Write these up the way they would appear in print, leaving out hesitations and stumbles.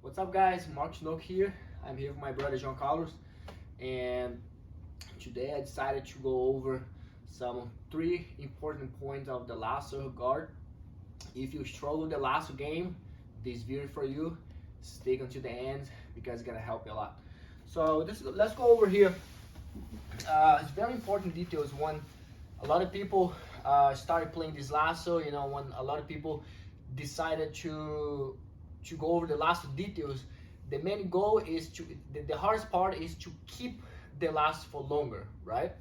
What's up, guys? Mark Snook here. I'm here with my brother John Carlos, and today I decided to go over some 3 important points of the lasso guard. If you struggle with the lasso game, this video for you. Stick until the end because it's gonna help you a lot. So let's go over here. It's very important details when a lot of people started playing this lasso. You know, when a lot of people decided to go over the lasso details, the main goal is the hardest part is to keep the lasso for longer, right?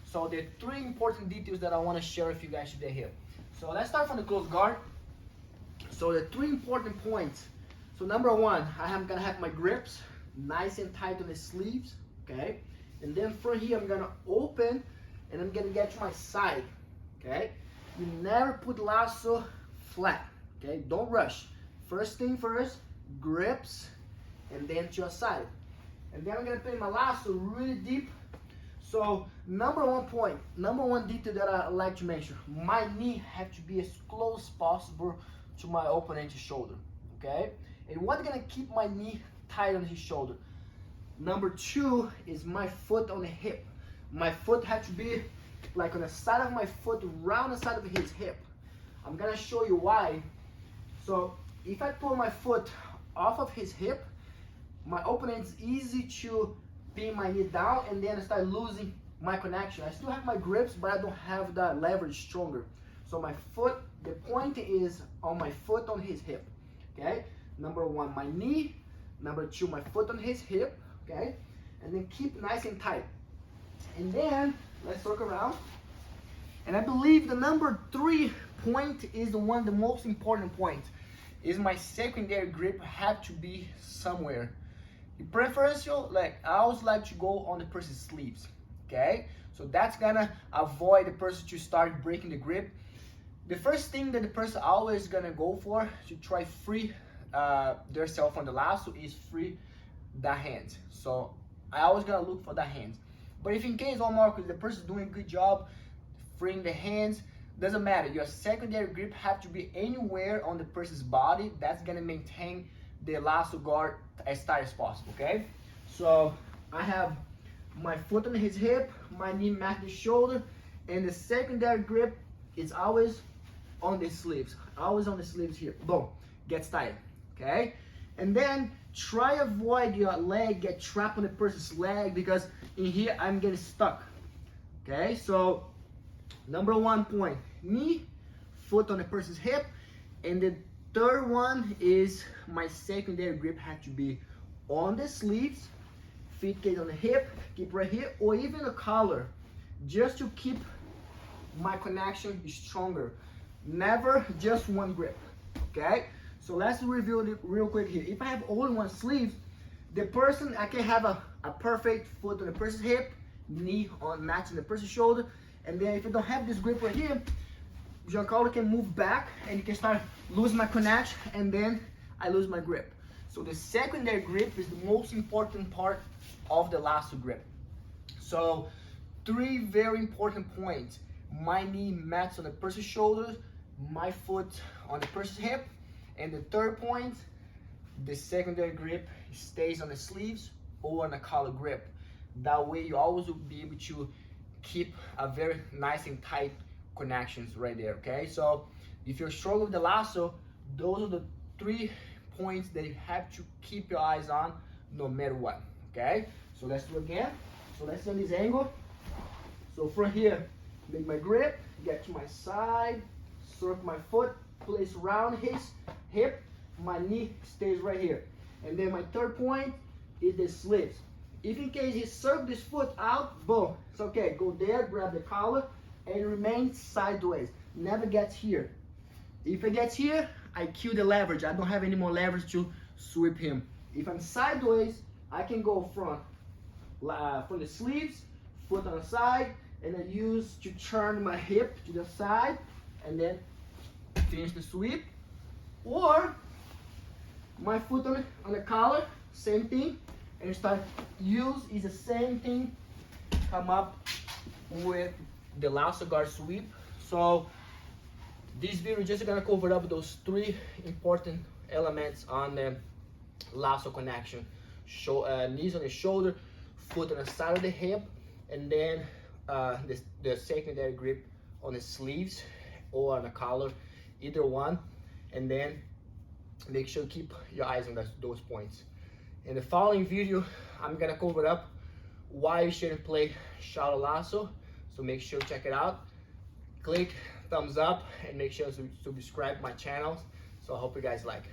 So the 3 important details that I want to share with you guys today here. So let's start from the close guard. So the 3 important points. So number 1, I'm gonna have my grips nice and tight on the sleeves, okay? And then from here I'm gonna open and I'm gonna get to my side, okay? You never put lasso flat, okay? Don't rush. First thing first, grips, and then to your side. And then I'm gonna put my lasso really deep. So number 1 point, number 1 detail that I like to mention, my knee have to be as close as possible to my opponent's shoulder, okay? And what's gonna keep my knee tight on his shoulder? Number 2 is my foot on the hip. My foot has to be like on the side of my foot, around the side of his hip. I'm gonna show you why. So if I pull my foot off of his hip, my opponent's easy to pin my knee down and then I start losing my connection. I still have my grips, but I don't have the leverage stronger. So my foot, the point is on my foot on his hip, okay? Number 1, my knee. Number 2, my foot on his hip, okay? And then keep nice and tight. And then let's circle around. And I believe the number 3 point is the most important point. Is my secondary grip have to be somewhere. In preferential, like I always like to go on the person's sleeves, okay? So that's gonna avoid the person to start breaking the grip. The first thing that the person always gonna go for to try free their self on the lasso is free the hands. So I always gonna look for the hands. But if in case, Marcus, the person is doing a good job freeing the hands, doesn't matter. Your secondary grip have to be anywhere on the person's body. That's gonna maintain the lasso guard as tight as possible, okay? So I have my foot on his hip, my knee matches the shoulder, and the secondary grip is always on the sleeves. Always on the sleeves here. Boom, gets tight, okay? And then try avoid your leg get trapped on the person's leg because in here I'm getting stuck, okay? So number 1 point, knee, foot on the person's hip, and the 3rd one is my secondary grip has to be on the sleeves, feet get on the hip, keep right here, or even the collar, just to keep my connection stronger. Never just 1 grip, okay? So let's review it real quick here. If I have only 1 sleeve, the person, I can have a perfect foot on the person's hip, knee on matching the person's shoulder, and then if I don't have this grip right here, Giancarlo can move back and you can start losing my connection and then I lose my grip. So the secondary grip is the most important part of the lasso grip. So 3 very important points. My knee matches on the person's shoulders, my foot on the person's hip, and the 3rd point, the secondary grip stays on the sleeves or on the collar grip. That way you always will be able to keep a very nice and tight connections right there, okay? So if you're struggling with the lasso, those are the 3 points that you have to keep your eyes on no matter what, okay? So let's do it again. So let's do this angle. So from here, make my grip, get to my side, circle my foot, place around his hip, my knee stays right here. And then my 3rd point is the sleeves. If in case he circles this foot out, boom, it's okay. Go there, grab the collar, and remain sideways. Never gets here. If it gets here, I kill the leverage. I don't have any more leverage to sweep him. If I'm sideways, I can go from the sleeves, foot on the side, and then use to turn my hip to the side, and then finish the sweep. Or my foot on the collar, same thing, and start is the same thing. Come up with the lasso guard sweep. So this video is just gonna cover up those 3 important elements on the lasso connection. Knees on the shoulder, foot on the side of the hip, and then the secondary grip on the sleeves or on the collar, either one. And then make sure to keep your eyes on those points. In the following video, I'm gonna cover up why you shouldn't play shallow lasso. So make sure to check it out. Click thumbs up and make sure to subscribe to my channel. So I hope you guys like.